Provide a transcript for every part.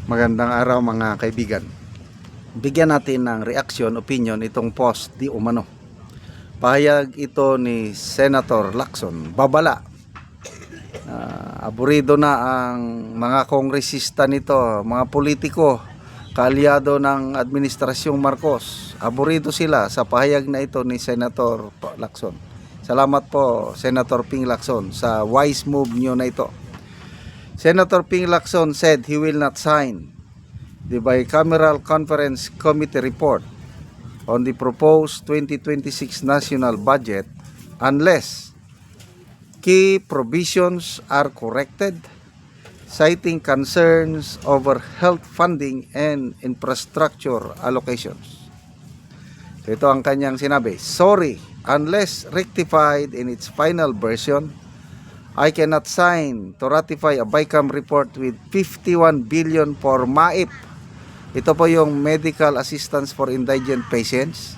Magandang araw mga kaibigan. Bigyan natin ng reaction, opinion itong post di umano. Pahayag ito ni Senator Lacson. Babala. Aburido na ang mga kongresista nito, mga politiko, kaalyado ng Administrasyong Marcos. Aburido sila sa pahayag na ito ni Senator Lacson. Salamat po Senator Ping Lacson sa wise move nyo na ito. Senator Ping Lacson said he will not sign the Bicameral Conference Committee report on the proposed 2026 national budget unless key provisions are corrected, citing concerns over health funding and infrastructure allocations. So ito ang kanyang sinabi, sorry, unless rectified in its final version, I cannot sign to ratify a BICAM report with 51 billion for MAIP. Ito po yung Medical Assistance for Indigent Patients.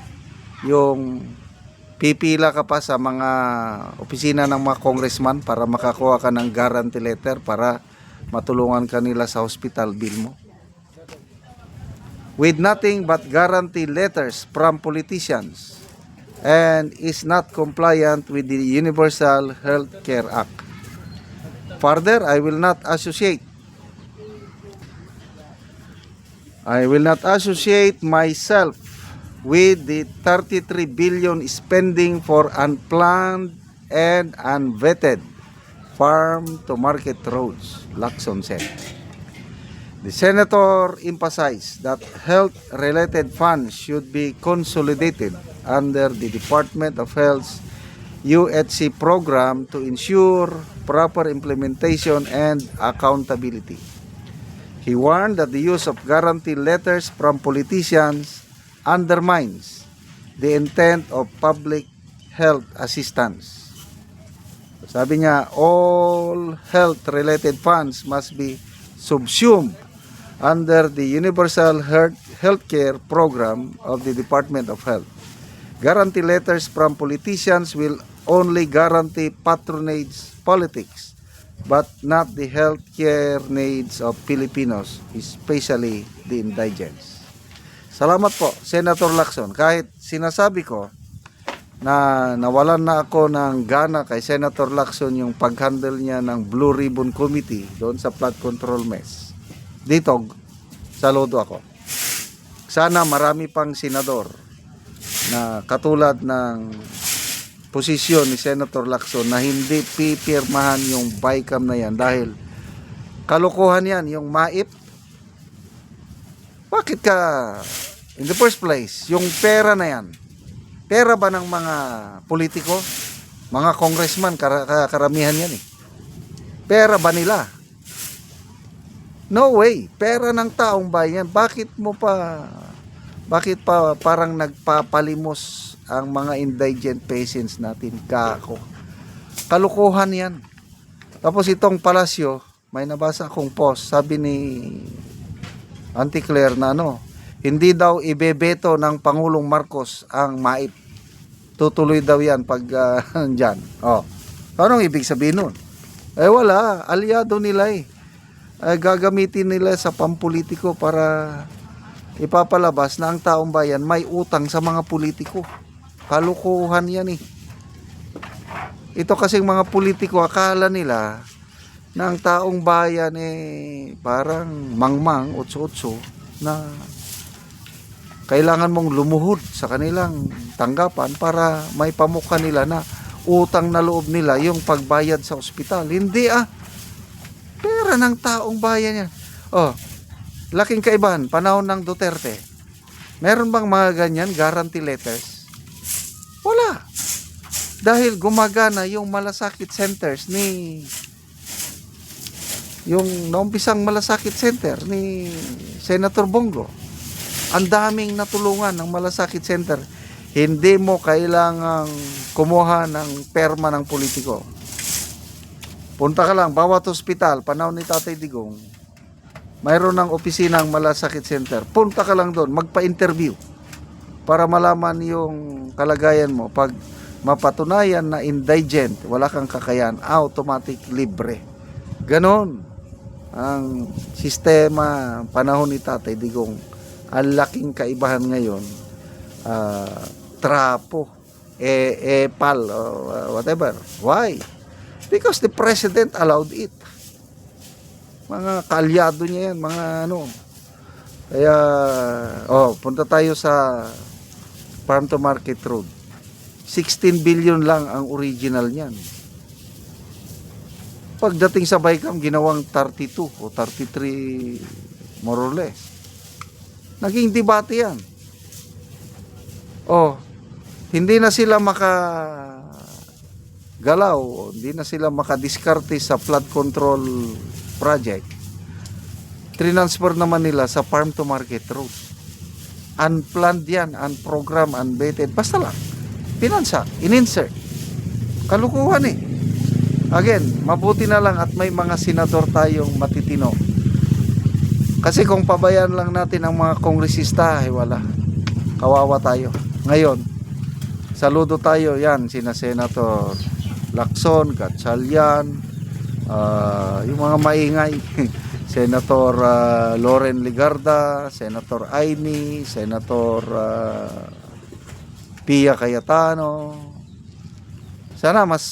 Yung pipila ka pa sa mga opisina ng mga congressman para makakuha ka ng guarantee letter para matulungan ka nila sa hospital bill mo. With nothing but guarantee letters from politicians and is not compliant with the Universal Health Care Act. Further, I will not associate myself with the 33 billion spending for unplanned and unvetted farm to market roads, Lacson said. The senator emphasized that health-related funds should be consolidated under the Department of Health's UHC program to ensure proper implementation and accountability. He warned that the use of guarantee letters from politicians undermines the intent of public health assistance. Sabi niya, all health-related funds must be subsumed under the Universal Healthcare Program of the Department of Health. Guarantee letters from politicians will only guarantee patronage politics, but not the healthcare needs of Filipinos, especially the indigents. Salamat po, Senator Lacson. Kahit sinasabi ko na nawalan na ako ng gana kay Senator Lacson yung pag-handle niya ng Blue Ribbon Committee doon sa flood control mess. Dito, saludo ako. Sana marami pang senador na katulad ng posisyon ni Senator Lacson na hindi pipirmahan yung BICAM na yan dahil kalokohan yan, yung MAIP. Bakit ka, in the first place, yung pera na yan, pera ba ng mga politiko, mga congressman, karamihan yan eh. Pera ba nila? No way, pera ng taong bayan. Bakit pa parang nagpapalimos ang mga indigent patients natin? Kalukuhan yan. Tapos itong palasyo, may nabasa akong post, sabi ni Auntie Claire na hindi daw ibebeto ng Pangulong Marcos ang MAIP. Tutuloy daw yan pag dyan. Anong ibig sabihin nun? Wala, aliado nila gagamitin nila sa pampolitiko para ipapalabas na ang taong bayan may utang sa mga politiko. Kalukuhan yan eh. Ito kasing mga politiko, akala nila na ang taong bayan parang mangmang, utso-utso na kailangan mong lumuhod sa kanilang tanggapan para may pamukha nila na utang na loob nila yung pagbayad sa ospital. Hindi pera ng taong bayan yan. Laking kaibahan, panahon ng Duterte. Meron bang mga ganyan, guarantee letters? Wala. Dahil gumagana yung malasakit centers yung naumpisang malasakit center ni Senator Bongo. Ang daming natulungan ng malasakit center. Hindi mo kailangang kumuha ng perma ng politiko. Punta ka lang, bawat ospital, panahon ni Tatay Digong, mayroon ng opisinang malasakit center. Punta ka lang doon, magpa-interview para malaman yung kalagayan mo. Pag mapatunayan na indigent, wala kang kakayahan, automatic libre. Ganon. Ang sistema panahon ni Tatay Digong, ang laking kaibahan ngayon, trapo, epal, whatever. Why? Because the president allowed it. Mga kaalyado niya yan, mga ano. Kaya, punta tayo sa Farm to Market Road. 16 billion lang ang original niyan. Pagdating sa Bicam, ginawang 32 o 33 more or less. Naging debate yan. Hindi na sila makagalaw, hindi na sila makadiskarte sa flood control project. Transfer naman nila sa Farm to Market Road. Unplanned yan, unprogrammed, unvetted. Basta lang. Pinansa, in-insert. Kalukuhan eh. Again, mabuti na lang at may mga senador tayong matitino. Kasi kung pabayaan lang natin ang mga kongresista, wala. Kawawa tayo. Ngayon, saludo tayo yan, sina Senator Lacson, Gatchalian, yung mga maingay. Senator Loren Ligarda, Senator Aimee, Senator Pia Cayetano. Sana mas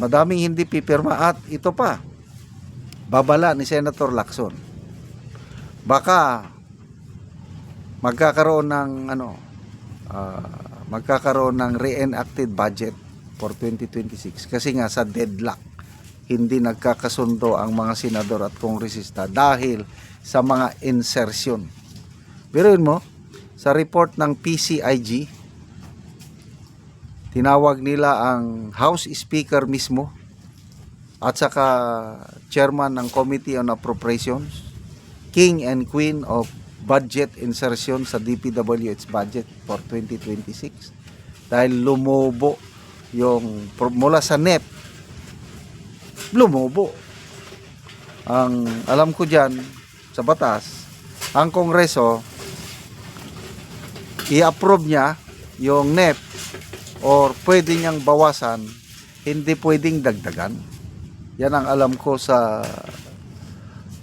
madaming hindi pipirma at ito pa, babala ni Senator Lacson. Baka magkakaroon ng re-enacted budget for 2026 kasi nga sa deadlock hindi nagkakasundo ang mga senador at kongresista dahil sa mga insertion. Biruin mo, sa report ng PCIG, tinawag nila ang House Speaker mismo at saka Chairman ng Committee on Appropriations, King and Queen of budget insertion sa DPWH budget for 2026 dahil lumobo yung mula sa NEP, lumobo. Ang alam ko dyan sa batas, ang Kongreso i-approve niya yung NEP or pwede niyang bawasan, hindi pwedeng dagdagan. Yan ang alam ko sa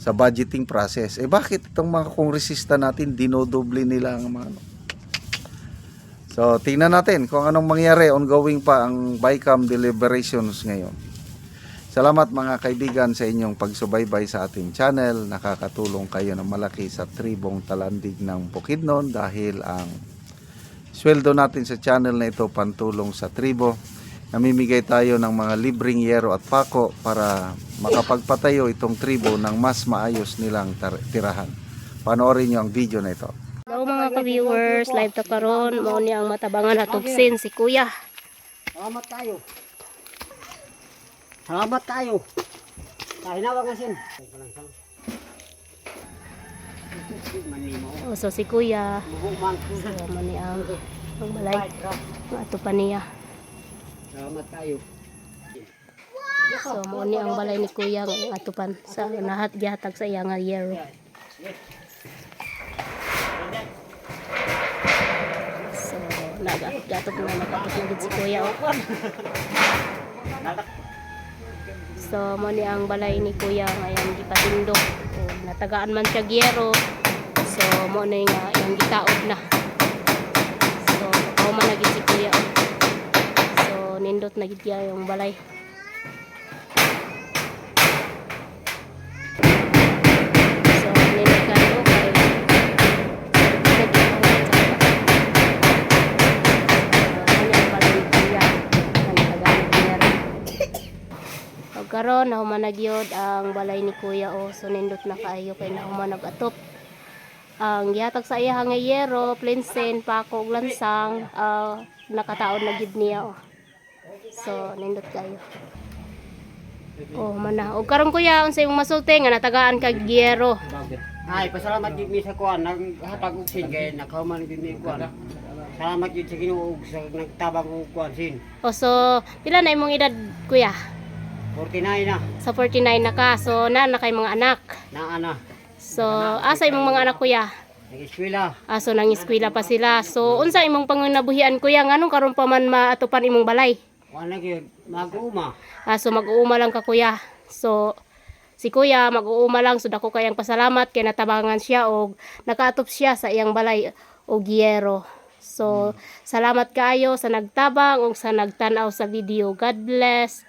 budgeting process. Bakit itong mga kongresista natin dinodoble nila ang mga ano? So, tingnan natin kung anong mangyari. Ongoing pa ang Bicam deliberations ngayon. Salamat mga kaibigan sa inyong pagsubaybay sa ating channel. Nakakatulong kayo ng malaki sa tribong Talandig ng Bukidnon dahil ang sweldo natin sa channel na ito pantulong sa tribo. Namimigay tayo ng mga libreng yero at pako para makapagpatayo itong tribo ng mas maayos nilang tirahan. Panoorin nyo ang video na ito. Hello mga ka-viewers, live ta karon, mao ni ang matabangan hatugsin si Kuya. Salamat tayo. Salamat tayo. Tayo na wag asin. So si Kuya, so mo ni ang balay. Ato pa niya. Salamat tayo. So mo ni ang balay ni Kuya ang atupan sa nahat gihatag sa iya nga yero. So nagagatog na nagagatog na gid si Kuya. So mo ni ang balay ni Kuya ngayon gipatindog. Natagaan man siya gyero. So mo na nga yung gitaod na. So ako man nagit si Kuya. So nindot na gid yung balay. So nindot ka no kay karon na humanagyod ang balay ni Kuya so nindot na kaayo kay na humanag atop ang gihatag sa iya nga yero, plinsen, pako, ug lansang nakataon na gid niya so nindot kayo mana ug karon Kuya unsa imong masulti nga natagaan kag yero. Ay, pasalamat gid mi sa kuan naghatag og sin kay nakahuman gid mi kuan. Salamat gid sa Ginoo sa nagtabang og kuan sin. So pila na imong edad Kuya? 49 na. Sa 49 na ka, so na kay mga anak. Na ana. So asa imong mga anak Kuya? Nag-eskwela. So nang eskwela pa sila. So unsa imong panginabuhian Kuya nganong karon pa man maatupan imong balay? Kuan lagi mag-uma. So mag-uuma lang ka Kuya. So si kuya mag-uuma lang so dako kayang pasalamat kay natabangan siya og nakaatop siya sa iyang balay og yero. So salamat kaayo sa nagtabang ug sa nagtan-aw sa video. God bless.